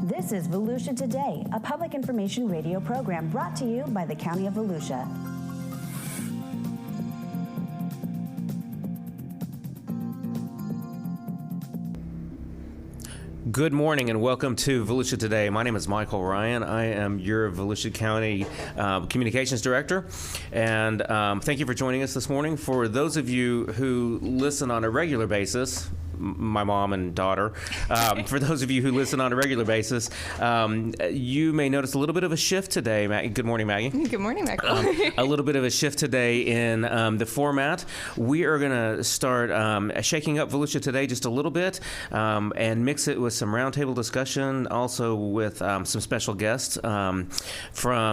This is Volusia Today, a public information radio program brought to you by the County of Volusia. Good morning and welcome to Volusia Today. My name is Michael Ryan. I am your Volusia County Communications Director. And thank you for joining us this morning. For those of you who listen on a regular basis, my mom and daughter, for those of you who listen on a regular basis, you may notice a little bit of a shift today. Good morning, Maggie. Good morning, Michael. A little bit of a shift today in the format. We are going to start shaking up Volusia Today just a little bit and mix it with some roundtable discussion, also with some special guests from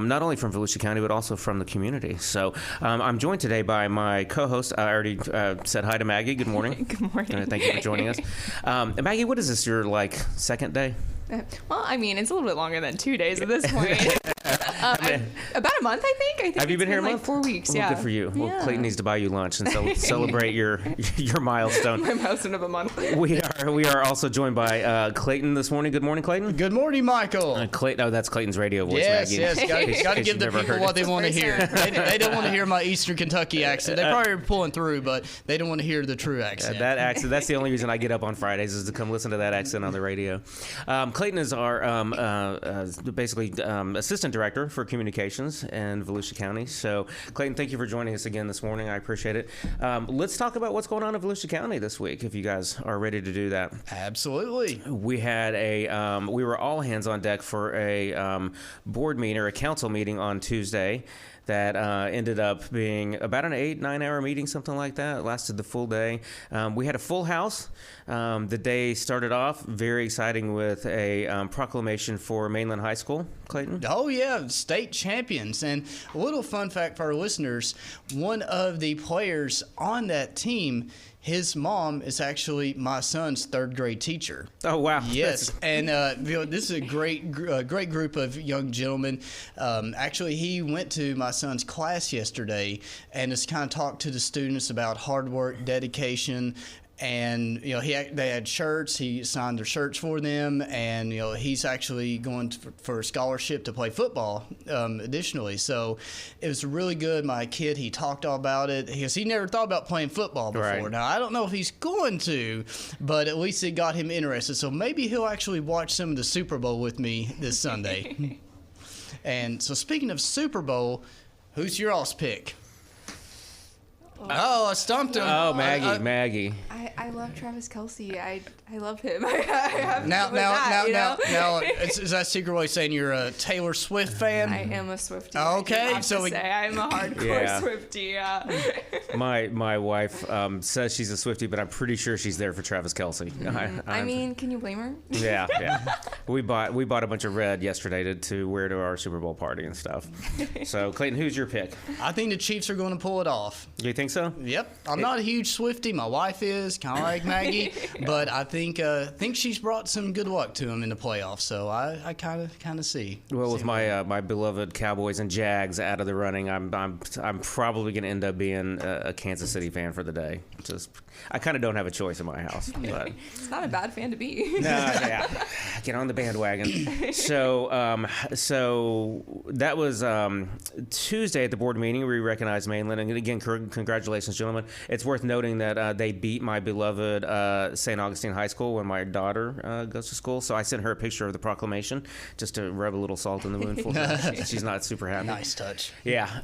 not only from Volusia County, but also from the community. So I'm joined today by my co-host. I already said hi to Maggie. Good morning. Good morning. Thank you for joining us. Maggie, what is this, your second day? Well, I mean, it's a little bit longer than 2 days at this point. About a month, I think. Have you been here a month? 4 weeks, well, yeah. Good for you. Yeah. Well, Clayton needs to buy you lunch and celebrate your milestone. My milestone of a month. We are also joined by Clayton this morning. Good morning, Clayton. Good morning, Michael. That's Clayton's radio voice, Maggie. Yes. Got to give the people what they want to hear. They don't want to hear my Eastern Kentucky accent. They probably are pulling through, but they don't want to hear the true accent. That accent. That's the only reason I get up on Fridays is to come listen to that accent on the radio. Clayton is our basically assistant director for communications in Volusia County. So, Clayton, thank you for joining us again this morning. I appreciate it. Let's talk about what's going on in Volusia County this week, if you guys are ready to do that. Absolutely. We had we were all hands on deck for a board meeting or a council meeting on Tuesday that ended up being about an 8-9 hour meeting, something like that. It lasted the full day. We had a full house. The day started off very exciting with a proclamation for Mainland High School. Clayton? Oh, yeah, state champions. And a little fun fact for our listeners, one of the players on that team, his mom is actually my son's third grade teacher. Oh, wow. Yes. And this is a great group of young gentlemen. Actually, he went to my son's class yesterday and just kind of talked to the students about hard work, dedication. And they had shirts. He signed their shirts for them, and he's actually going for a scholarship to play football. Additionally, so it was really good. My kid, he talked all about it because he never thought about playing football before. Right. Now I don't know if he's going to, but at least it got him interested. So maybe he'll actually watch some of the Super Bowl with me this Sunday. And so speaking of Super Bowl, who's your all's pick? Oh, I stumped him. Oh, Maggie. I love Travis Kelce. I love him. Now, is that secret way saying you're a Taylor Swift fan? I am a Swiftie. Okay, I'm a hardcore Swiftie. Yeah. My wife says she's a Swiftie, but I'm pretty sure she's there for Travis Kelce. Mm-hmm. I mean, can you blame her? Yeah. We bought a bunch of red yesterday to wear to our Super Bowl party and stuff. So, Clayton, who's your pick? I think the Chiefs are going to pull it off. You think so? Yep. I'm not a huge Swiftie. My wife is, kind of like Maggie, but I think she's brought some good luck to them in the playoffs. So I kind of see. Well, with my beloved Cowboys and Jags out of the running, I'm probably going to end up being a Kansas City fan for the day. I kind of don't have a choice in my house. But it's not a bad fan to be. Yeah. Get on the bandwagon. So that was Tuesday at the board meeting. We recognized Mainland, and again, congratulations, gentlemen. It's worth noting that they beat my beloved St. Augustine High School when my daughter goes to school. So I sent her a picture of the proclamation just to rub a little salt in the wound for her. She's not super happy. Nice touch. Yeah.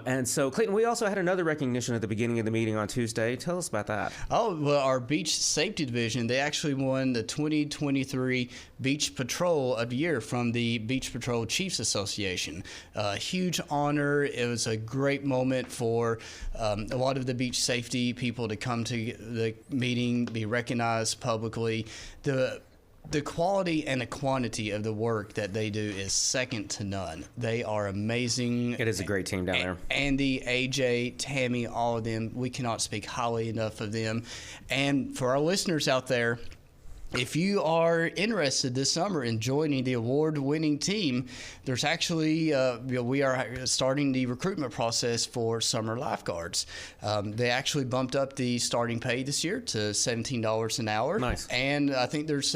And so, Clayton, we also had another recognition at the beginning of the meeting on Tuesday. Tell us about that. Oh, well, our Beach Safety Division, they actually won the 2023 Beach Patrol of the Year from the Beach Patrol Chiefs Association. Huge honor. It was a great moment for a lot of the beach safety people to come to the meeting, be recognized publicly. The quality and the quantity of the work that they do is second to none. They are amazing. It is a great team down there. Andy, AJ, Tammy, all of them. We cannot speak highly enough of them. And for our listeners out there, if you are interested this summer in joining the award-winning team, there's actually we are starting the recruitment process for summer lifeguards. They actually bumped up the starting pay this year to $17 an hour. Nice. And I think there's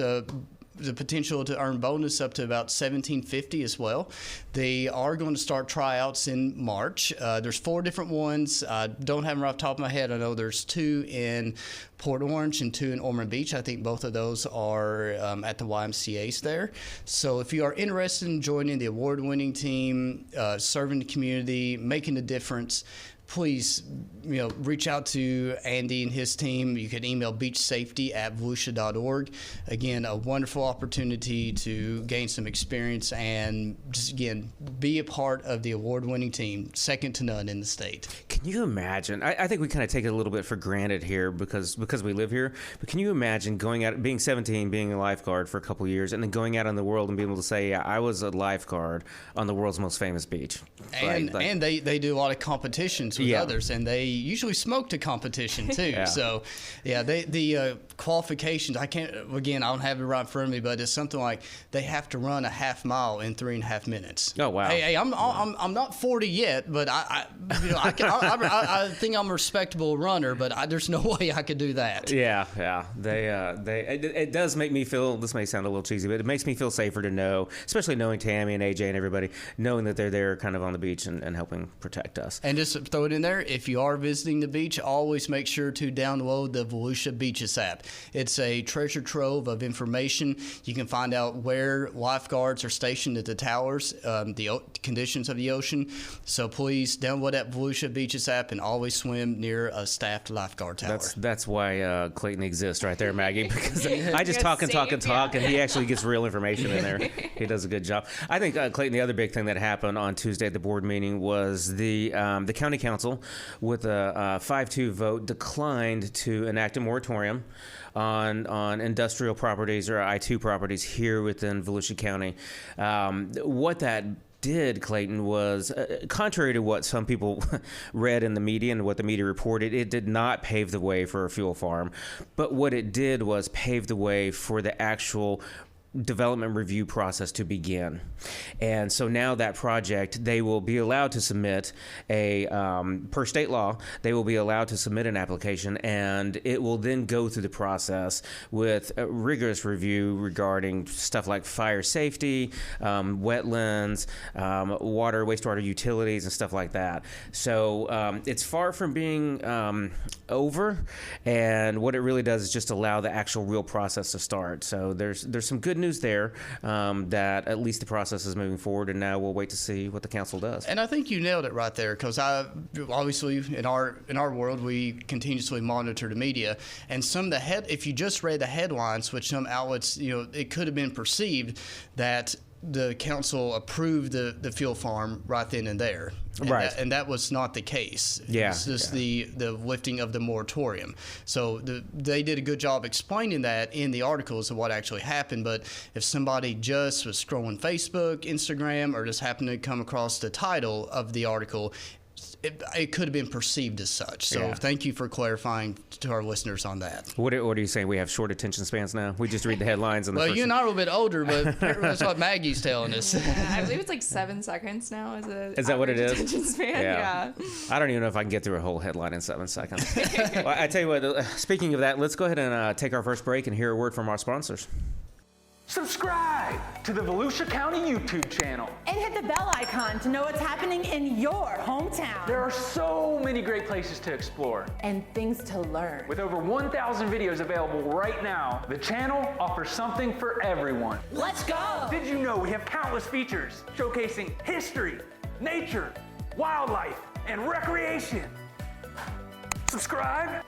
the potential to earn bonus up to about $1,750 as well. They are going to start tryouts in March. There's 4 different ones. I don't have them right off the top of my head. I know there's 2 in Port Orange and 2 in Ormond Beach. I think both of those are at the YMCA's there. So if you are interested in joining the award-winning team, serving the community, making a difference, please, reach out to Andy and his team. You can email beachsafety@volusia.org. Again, a wonderful opportunity to gain some experience and just, again, be a part of the award-winning team, second to none in the state. Can you imagine? I think we kind of take it a little bit for granted here because we live here. But can you imagine going out, being 17, being a lifeguard for a couple of years, and then going out in the world and being able to say, yeah, I was a lifeguard on the world's most famous beach. And they do a lot of competitions with others, and they usually smoke to competition too. Yeah. So, the qualifications, I don't have it right in front of me, but it's something like they have to run a half mile in 3.5 minutes. Oh wow! Hey, I'm not 40 yet, but I think I'm a respectable runner, but there's no way I could do that. Yeah. It does make me feel. This may sound a little cheesy, but it makes me feel safer to know, especially knowing Tammy and AJ and everybody, knowing that they're there, kind of on the beach and helping protect us. And just throw it in there. If you are visiting the beach, always make sure to download the Volusia Beaches app. It's a treasure trove of information. You can find out where lifeguards are stationed at the towers, the conditions of the ocean. So please download that Volusia Beaches app and always swim near a staffed lifeguard tower. That's why Clayton exists right there, Maggie, because I just talk, and he actually gets real information in there. He does a good job. I think, Clayton, the other big thing that happened on Tuesday at the board meeting was the county council, with a 5-2 vote, declined to enact a moratorium on industrial properties or I-2 properties here within Volusia County. What that did, Clayton, was contrary to what some people read in the media and what the media reported, it did not pave the way for a fuel farm. But what it did was pave the way for the actual development review process to begin. And so now that project, they will be allowed to submit per state law, they will be allowed to submit an application, and it will then go through the process with a rigorous review regarding stuff like fire safety, wetlands, wastewater utilities, and stuff like that. So it's far from being over, and what it really does is just allow the actual real process to start. So there's some good news there, that at least the process is moving forward, and now we'll wait to see what the council does. And I think you nailed it right there, because obviously in our world we continuously monitor the media, and some of if you just read the headlines, which some outlets, it could have been perceived that the council approved the fuel farm right then and there. And right. That was not the case. Yeah. It's just the lifting of the moratorium. So they did a good job explaining that in the articles of what actually happened. But if somebody just was scrolling Facebook, Instagram, or just happened to come across the title of the article, it could have been perceived as such. So Thank you for clarifying to our listeners on that. What are you saying? We have short attention spans now? We just read the headlines. And you and I are a little bit older, but that's what Maggie's telling us. Yeah, I believe it's like 7 seconds now. Is that what it is? Attention span? Yeah. I don't even know if I can get through a whole headline in 7 seconds. Well, I tell you what, speaking of that, let's go ahead and take our first break and hear a word from our sponsors. Subscribe to the Volusia County YouTube channel. And hit the bell icon to know what's happening in your hometown. There are so many great places to explore. And things to learn. With over 1,000 videos available right now, the channel offers something for everyone. Let's go! Did you know we have countless features showcasing history, nature, wildlife, and recreation? Subscribe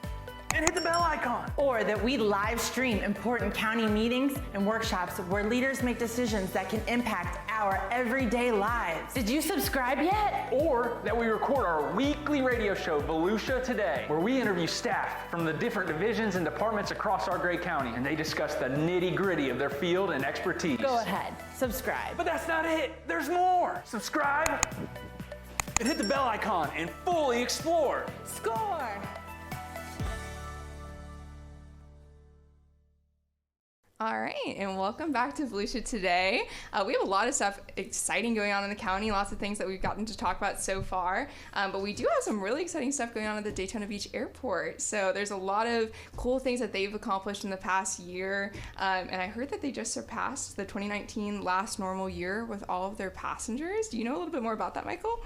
and hit the bell icon. Or that we live stream important county meetings and workshops where leaders make decisions that can impact our everyday lives. Did you subscribe yet? Or that we record our weekly radio show, Volusia Today, where we interview staff from the different divisions and departments across our great county, and they discuss the nitty-gritty of their field and expertise. Go ahead, subscribe. But that's not it. There's more. Subscribe and hit the bell icon and fully explore. Score! All right, and welcome back to Volusia Today. We have a lot of stuff exciting going on in the county, lots of things that we've gotten to talk about so far, but we do have some really exciting stuff going on at the Daytona Beach Airport. So there's a lot of cool things that they've accomplished in the past year, and I heard that they just surpassed the 2019 last normal year with all of their passengers. Do you know a little bit more about that, Michael?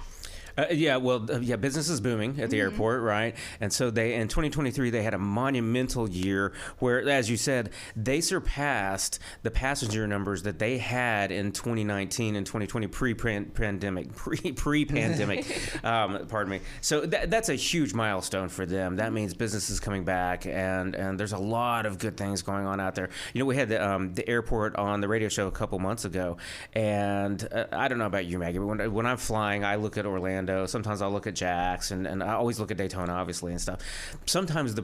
Business is booming at the airport, right? And so in 2023, they had a monumental year where, as you said, they surpassed the passenger numbers that they had in 2019 and 2020 pre-pandemic. Pardon me. So that's a huge milestone for them. That means business is coming back, and there's a lot of good things going on out there. You know, we had the airport on the radio show a couple months ago, and I don't know about you, Maggie, but when I'm flying, I look at Orlando. Sometimes I'll look at Jax, and I always look at Daytona, obviously, and stuff. Sometimes the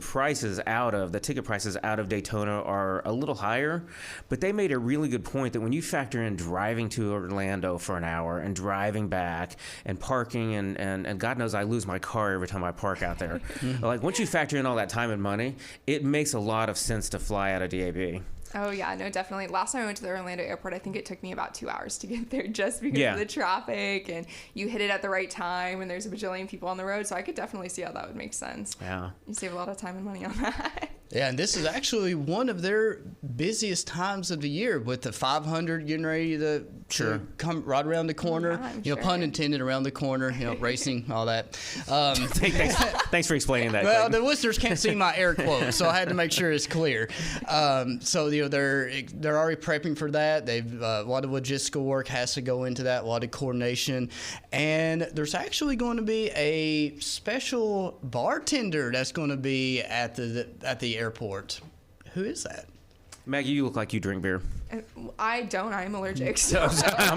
ticket prices out of Daytona are a little higher, but they made a really good point that when you factor in driving to Orlando for an hour and driving back and parking, and God knows I lose my car every time I park out there. Like, once you factor in all that time and money, it makes a lot of sense to fly out of DAB. Oh, yeah, no, definitely. Last time I went to the Orlando airport, I think it took me about 2 hours to get there just because of the traffic, and you hit it at the right time, and there's a bajillion people on the road, so I could definitely see how that would make sense. Yeah. You save a lot of time and money on that. Yeah, and this is actually one of their busiest times of the year with the 500 getting ready to come right around the corner. Yeah, pun intended, around the corner, racing, all that. Thanks for explaining that. Well, the listeners can't see my air quotes, so I had to make sure it's clear. So they're already prepping for that. They've a lot of logistical work has to go into that, a lot of coordination, and there's actually going to be a special bartender that's going to be at the airport. Who is that? Maggie, you look like you drink beer. I don't. I'm allergic. So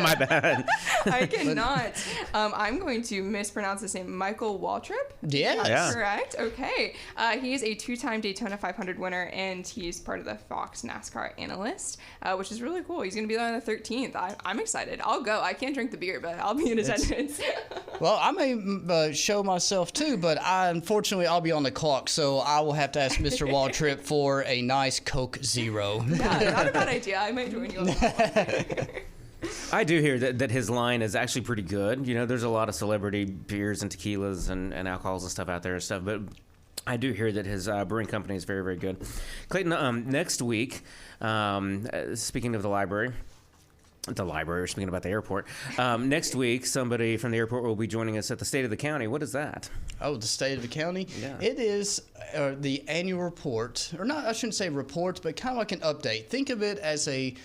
my bad. I cannot. I'm going to mispronounce his name. Michael Waltrip? Yeah. Correct. Okay. He is a 2-time Daytona 500 winner, and he's part of the Fox NASCAR analyst, which is really cool. He's going to be there on the 13th. I'm excited. I'll go. I can't drink the beer, but I'll be in attendance. Well, I may show myself too, but unfortunately I'll be on the clock, so I will have to ask Mr. Waltrip for a nice Coke Zero. Yeah, not a bad idea. I might join you on that. I do hear that his line is actually pretty good. You know, there's a lot of celebrity beers and tequilas and alcohols and stuff out there and stuff, but I do hear that his brewing company is very, very good. Clayton, next week, speaking of the library, we're speaking about the airport. Next week, somebody from the airport will be joining us at the State of the County. What is that? Oh, the State of the County? Yeah. It is the annual report, or not, I shouldn't say report, but kind of like an update. Think of it as kind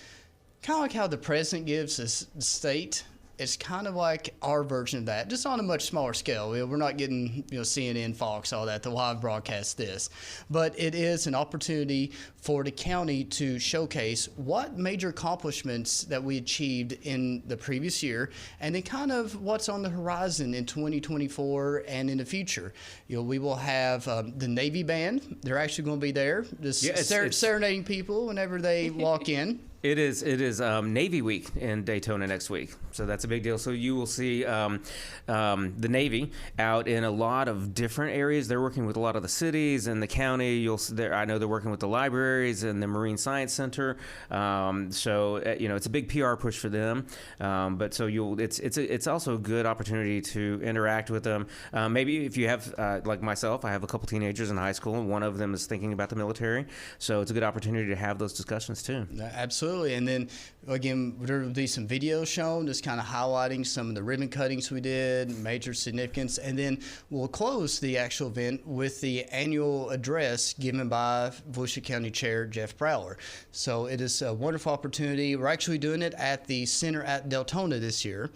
of like how the president gives his state. It's kind of like our version of that, just on a much smaller scale. We're not getting, CNN, Fox, all that, to live broadcast this. But it is an opportunity for the county to showcase what major accomplishments that we achieved in the previous year, and then kind of what's on the horizon in 2024 and in the future. We will have the Navy Band. They're actually going to be there, just serenading people whenever they walk in. It is Navy Week in Daytona next week, so that's a big deal. So you will see the Navy out in a lot of different areas. They're working with a lot of the cities and the county. I know they're working with the libraries and the Marine Science Center. So it's a big PR push for them. But so it's also a good opportunity to interact with them. Maybe if you have like myself, I have a couple teenagers in high school, and one of them is thinking about the military. So it's a good opportunity to have those discussions too. Absolutely. And then, again, there will be some videos shown just kind of highlighting some of the ribbon cuttings we did, major significance. And then we'll close the actual event with the annual address given by Volusia County Chair Jeff Prowler. So it is a wonderful opportunity. We're actually doing it at the center at Daytona this year.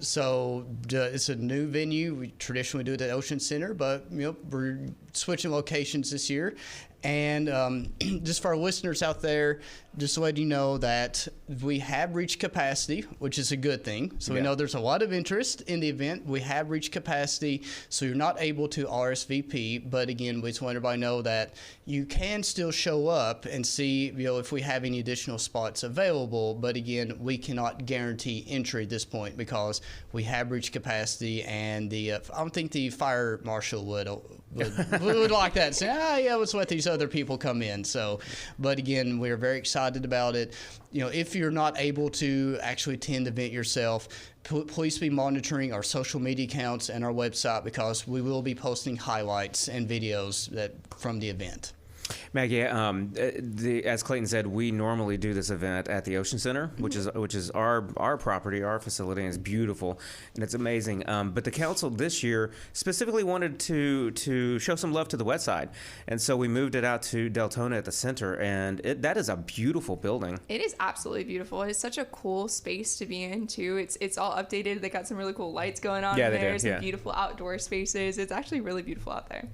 So it's a new venue. We traditionally do it at Ocean Center, but we're switching locations this year. And just for our listeners out there, just to let you know that we have reached capacity, which is a good thing. So we know there's a lot of interest in the event. We have reached capacity, so you're not able to RSVP. But again, we just want everybody to know that you can still show up and see if we have any additional spots available. But again, we cannot guarantee entry at this point because we have reached capacity, and I don't think the fire marshal would would like that. Say, yeah, let's let these other people come in. So, but again, we're very excited about it. If you're not able to actually attend the event yourself, please be monitoring our social media accounts and our website, because we will be posting highlights and videos from the event. Maggie, as Clayton said, we normally do this event at the Ocean Center, which is our property, our facility, and it's beautiful and it's amazing. But the council this year specifically wanted to show some love to the west side, and so we moved it out to Daytona at the center, and that is a beautiful building. It is absolutely beautiful. It's such a cool space to be in too. It's all updated. They got some really cool lights going on in there. Some beautiful outdoor spaces. It's actually really beautiful out there.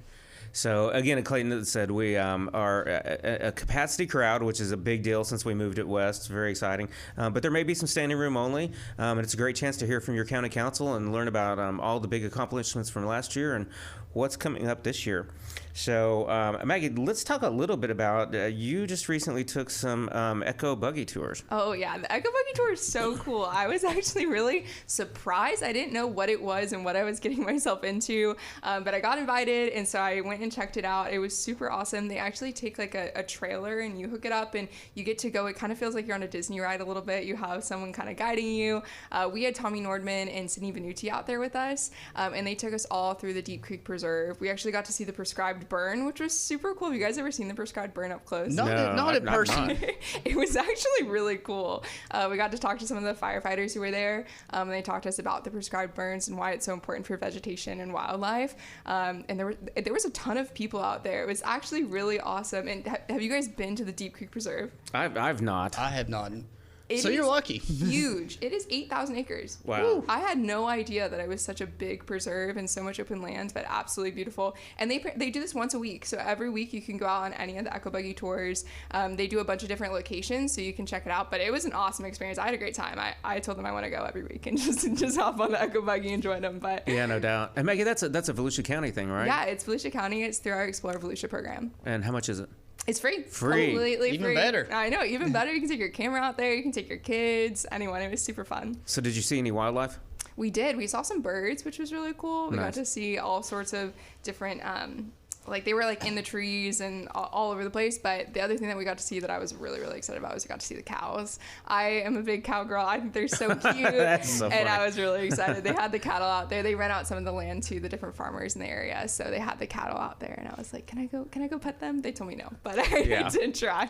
So again, Clayton said we are a capacity crowd, which is a big deal since we moved it west. It's very exciting. But there may be some standing room only, and it's a great chance to hear from your county council and learn about all the big accomplishments from last year and what's coming up this year. So Maggie, let's talk a little bit about you just recently took some Echo Buggy tours. Oh yeah, the Echo Buggy tour is so cool. I was actually really surprised. I didn't know what it was and what I was getting myself into, but I got invited, and so I went and checked it out. It was super awesome. They actually take like a trailer and you hook it up and you get to go. It kind of feels like you're on a Disney ride a little bit. You have someone kind of guiding you. We had Tommy Nordman and Sydney Venuti out there with us, and they took us all through the Deep Creek Preserve. We actually got to see the prescribed burn, which was super cool. Have you guys ever seen the prescribed burn up close? Not in person. It was actually really cool. We got to talk to some of the firefighters who were there. They talked to us about the prescribed burns and why it's so important for vegetation and wildlife. And there was a ton of people out there. It was actually really awesome. And have you guys been to the Deep Creek Preserve? I've not. I have not. So you're lucky. Huge. It is 8,000 acres. Wow. I had no idea that it was such a big preserve and so much open land, but absolutely beautiful. And they do this once a week. So every week you can go out on any of the Echo Buggy tours. They do a bunch of different locations, so you can check it out. But it was an awesome experience. I had a great time. I told them I want to go every week and just hop on the Echo Buggy and join them. But yeah, no doubt. And Maggie, that's a Volusia County thing, right? Yeah, it's Volusia County. It's through our Explore Volusia program. And how much is it? It's free. Free. Completely even free. Better. I know, even better. You can take your camera out there. You can take your kids, anyone. It was super fun. So did you see any wildlife? We did. We saw some birds, which was really cool. We got Nice. to see all sorts of different, they were like in the trees and all over the place. But the other thing that we got to see that I was really, really excited about was we got to see the cows. I am a big cow girl. I think they're so cute. That's so funny. And I was really excited. They had the cattle out there. They rent out some of the land to the different farmers in the area. So they had the cattle out there, and I was like, can I go pet them? They told me no, but I did try.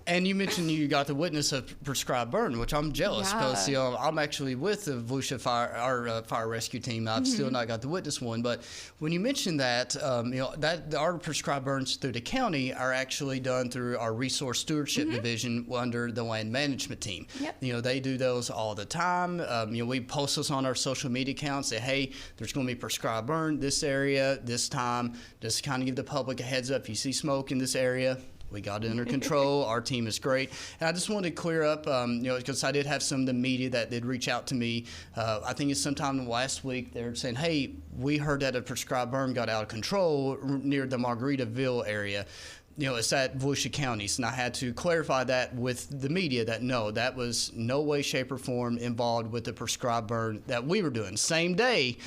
And you mentioned you got to witness a prescribed burn, which I'm jealous because Yeah. I'm actually with the Volusia fire rescue team. I've still not got to witness one, but when you mentioned that, that our prescribed burns through the county are actually done through our resource stewardship division under the land management team. Yep. They do those all the time. We post those on our social media accounts. Say, hey, there's going to be prescribed burn this area this time. Just kind of give the public a heads up. If you see smoke in this area, we got it under control. Our team is great. And I just wanted to clear up, because I did have some of the media that did reach out to me. I think it's sometime last week. They're saying, hey, we heard that a prescribed burn got out of control near the Margaritaville area. It's at Volusia Counties, and I had to clarify that with the media that no, that was no way, shape, or form involved with the prescribed burn that we were doing. Same day,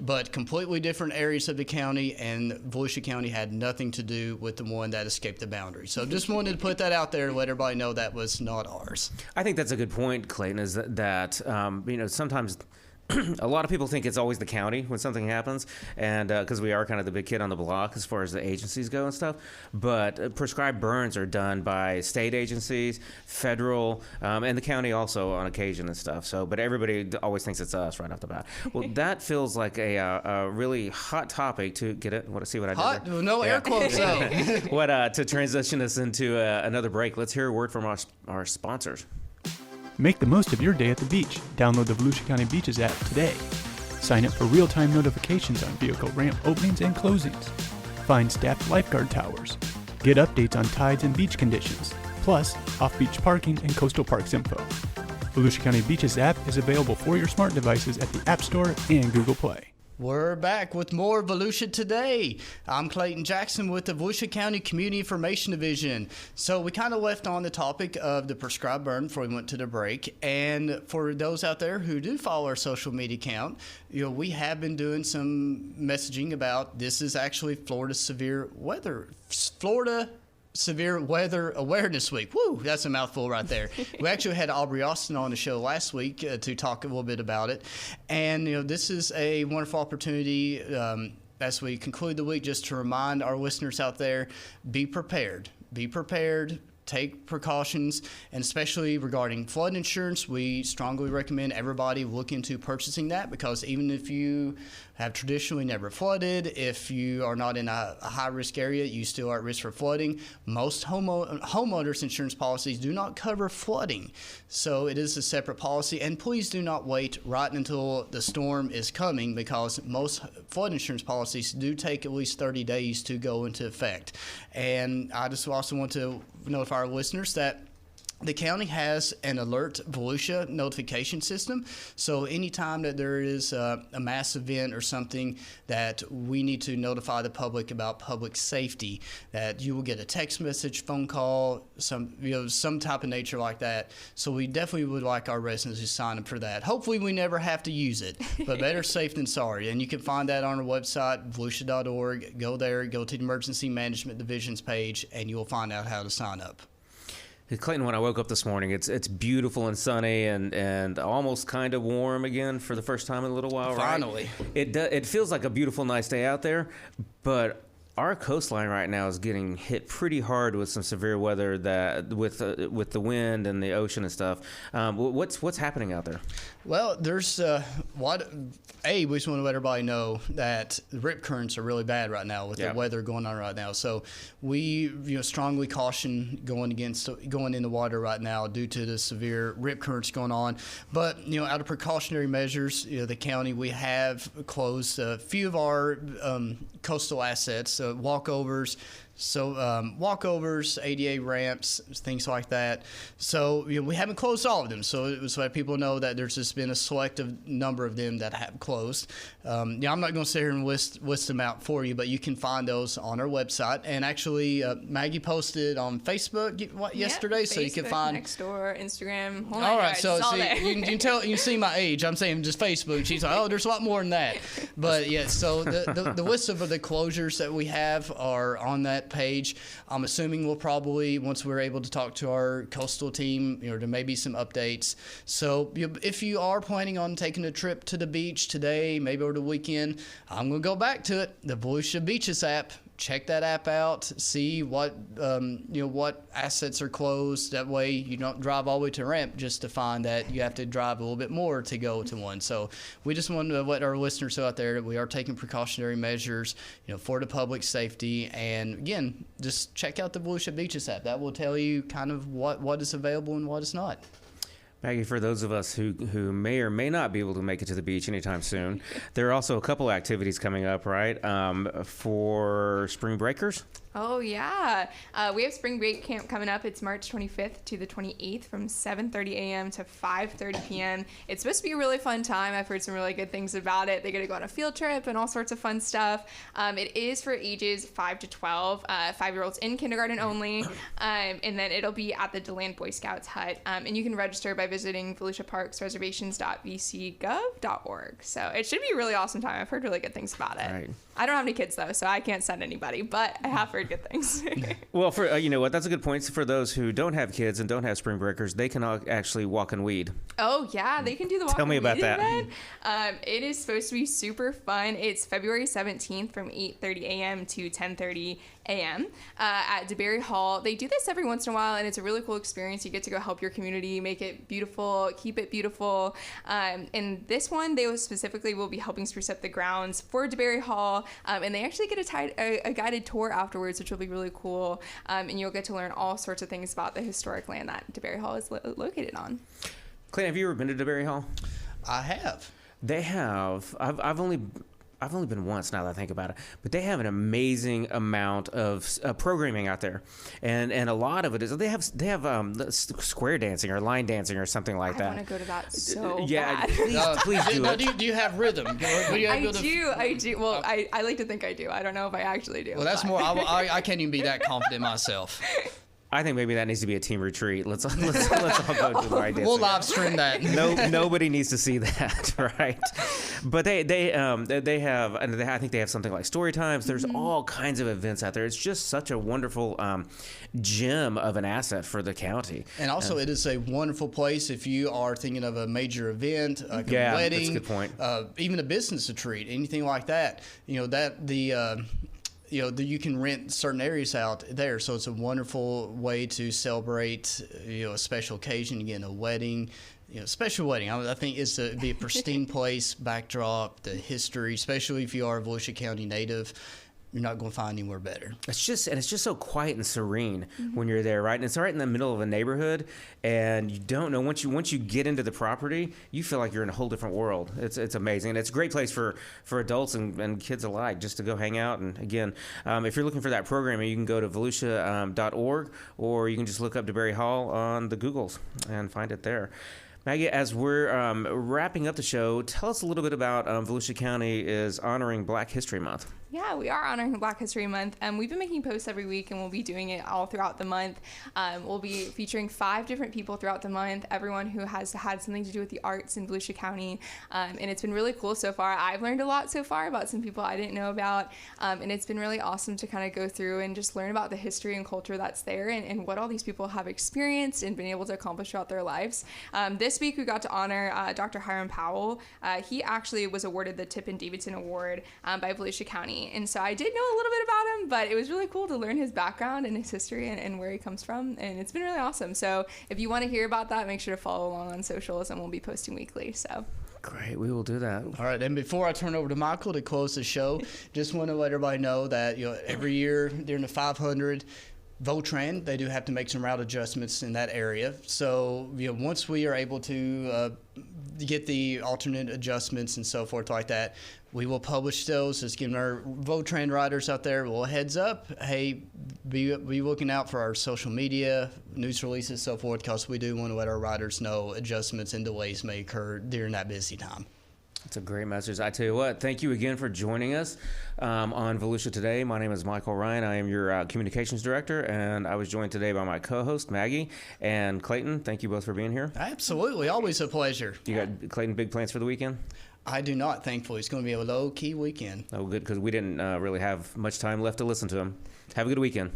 but completely different areas of the county, and Volusia County had nothing to do with the one that escaped the boundary. So just wanted to put that out there and let everybody know that was not ours. I think that's a good point, Clayton, is that sometimes a lot of people think it's always the county when something happens, and because we are kind of the big kid on the block as far as the agencies go and stuff. But prescribed burns are done by state agencies, federal, and the county also on occasion and stuff. So, but everybody always thinks it's us right off the bat. Well, that feels like a really hot topic to get it. See what I did Hot? there? No air quotes, though. To transition us into another break, let's hear a word from our sponsors. Make the most of your day at the beach. Download the Volusia County Beaches app today. Sign up for real-time notifications on vehicle ramp openings and closings. Find staffed lifeguard towers. Get updates on tides and beach conditions, plus off-beach parking and coastal parks info. Volusia County Beaches app is available for your smart devices at the App Store and Google Play. We're back with more Volusia Today. I'm Clayton Jackson with the Volusia County Community Information Division. So we kind of left on the topic of the prescribed burn before we went to the break. And for those out there who do follow our social media account, we have been doing some messaging about this is actually Florida Severe Weather Awareness Week. Woo, that's a mouthful right there. We actually had Aubrey Austin on the show last week to talk a little bit about it. And, this is a wonderful opportunity as we conclude the week just to remind our listeners out there, be prepared. Be prepared. Take precautions, and especially regarding flood insurance, we strongly recommend everybody look into purchasing that, because even if you have traditionally never flooded, if you are not in a high-risk area, you still are at risk for flooding. Most homeowners insurance policies do not cover flooding, so it is a separate policy. And please do not wait right until the storm is coming, because most flood insurance policies do take at least 30 days to go into effect. And I just also want to notify our listeners that the county has an alert Volusia notification system. So anytime that there is a mass event or something that we need to notify the public about public safety, that you will get a text message, phone call, some type of nature like that. So we definitely would like our residents to sign up for that. Hopefully we never have to use it, but better safe than sorry. And you can find that on our website, volusia.org. Go there, go to the Emergency Management Division's page, and you will find out how to sign up. Clayton, when I woke up this morning, it's beautiful and sunny and almost kind of warm again for the first time in a little while. Finally. Right? It feels like a beautiful, nice day out there, but our coastline right now is getting hit pretty hard with some severe weather that with the wind and the ocean and stuff. What's happening out there? Well, there's we just want to let everybody know that the rip currents are really bad right now with the weather going on right now. So we strongly caution going in the water right now due to the severe rip currents going on. But out of precautionary measures, the county, we have closed a few of our coastal assets, walkovers. So walkovers, ADA ramps, things like that. So we haven't closed all of them. So that people know that there's just been a selective number of them that have closed. I'm not going to sit here and list them out for you, but you can find those on our website. And actually, Maggie posted on Facebook yesterday, Facebook, so you can find Nextdoor, Instagram. All right, so you can see my age. I'm saying just Facebook. She's like, oh, there's a lot more than that. But yeah, so the list of the closures that we have are on that page. I'm assuming we'll probably, once we're able to talk to our coastal team, there may be some updates. So if you are planning on taking a trip to the beach today, maybe over the weekend, I'm going to go back to it. The Volusia Beaches app. Check that app out. See what assets are closed. That way you don't drive all the way to a ramp just to find that you have to drive a little bit more to go to one. So we just wanted to let our listeners know out there that we are taking precautionary measures, for the public safety. And again, just check out the Volusia Beaches app. That will tell you kind of what is available and what is not. Maggie, for those of us who may or may not be able to make it to the beach anytime soon, there are also a couple activities coming up, right, for spring breakers? Oh, yeah. We have spring break camp coming up. It's March 25th to the 28th from 7:30 a.m. to 5:30 p.m. It's supposed to be a really fun time. I've heard some really good things about it. They're going to go on a field trip and all sorts of fun stuff. It is for ages 5 to 12, 5-year-olds in kindergarten only. And then it'll be at the DeLand Boy Scouts hut. And you can register by visiting VolusiaParksReservations.vcgov.org. So it should be a really awesome time. I've heard really good things about it. Right. I don't have any kids, though, so I can't send anybody, but I have heard good things. Well, for you know what, that's a good point. For those who don't have kids and don't have spring breakers, they can actually walk and weed. Oh, yeah, they can do the walk Tell me about that. It is supposed to be super fun. It's February 17th from 8:30 a.m. to 10:30 a.m. At DeBerry Hall. They do this every once in a while, and it's a really cool experience. You get to go help your community make it beautiful, keep it beautiful. And this one, they specifically will be helping spruce up the grounds for DeBerry Hall, and they actually get a guided tour afterwards, which will be really cool. And you'll get to learn all sorts of things about the historic land that DeBerry Hall is located on. Clay, have you ever been to DeBerry Hall? I have. They have. I've only I've only been once now that I think about it, but they have an amazing amount of programming out there, and a lot of it is they have square dancing or line dancing or something like that. I want to go to that so yeah, bad. please do it. Do you have rhythm? I do. Well, I like to think I do. I don't know if I actually do. Well, that's more. I can't even be that confident myself. I think maybe that needs to be a team retreat. Let's all go to the right dance. We'll live stream that. Nobody needs to see that, right? But they have, and I think they have something like story times. There's all kinds of events out there. It's just such a wonderful gem of an asset for the county. And also, it is a wonderful place if you are thinking of a major event, like a wedding, that's a good point. Even a business retreat, anything like that. You can rent certain areas out there, so it's a wonderful way to celebrate, a special occasion. Again, a wedding, special wedding. I think it's to be a pristine place, backdrop, the history, especially if you are a Volusia County native. You're not going to find anywhere better. It's just so quiet and serene when you're there, right? And it's right in the middle of a neighborhood, and you don't know once you get into the property, you feel like you're in a whole different world. It's amazing, and it's a great place for adults and kids alike just to go hang out. And again, if you're looking for that programming, you can go to volusia.org, or you can just look up DeBerry Hall on the Googles and find it there. Maggie, as we're wrapping up the show, tell us a little bit about Volusia County is honoring Black History Month. Yeah, we are honoring Black History Month, and we've been making posts every week, and we'll be doing it all throughout the month. We'll be featuring 5 different people throughout the month, everyone who has had something to do with the arts in Volusia County, and it's been really cool so far. I've learned a lot so far about some people I didn't know about, and it's been really awesome to kind of go through and just learn about the history and culture that's there, and what all these people have experienced and been able to accomplish throughout their lives. This week we got to honor Dr. Hiram Powell. He actually was awarded the Tip and Davidson Award by Volusia County. And so I did know a little bit about him, but it was really cool to learn his background and his history and where he comes from. And it's been really awesome. So if you want to hear about that, make sure to follow along on socials, and we'll be posting weekly. So great, we will do that. All right, and before I turn over to Michael to close the show, just want to let everybody know that every year during the 500, Voltran, they do have to make some route adjustments in that area. So once we are able to get the alternate adjustments and so forth like that, we will publish those. Just giving our Voltran riders out there a little heads up. Hey, be looking out for our social media, news releases, so forth, because we do want to let our riders know adjustments and delays may occur during that busy time. That's a great message. I tell you what, thank you again for joining us on Volusia Today. My name is Michael Ryan. I am your communications director, and I was joined today by my co-host, Maggie, and Clayton. Thank you both for being here. Absolutely. Always a pleasure. You got, Clayton, big plans for the weekend? I do not, thankfully. It's going to be a low-key weekend. Oh, good, because we didn't really have much time left to listen to them. Have a good weekend.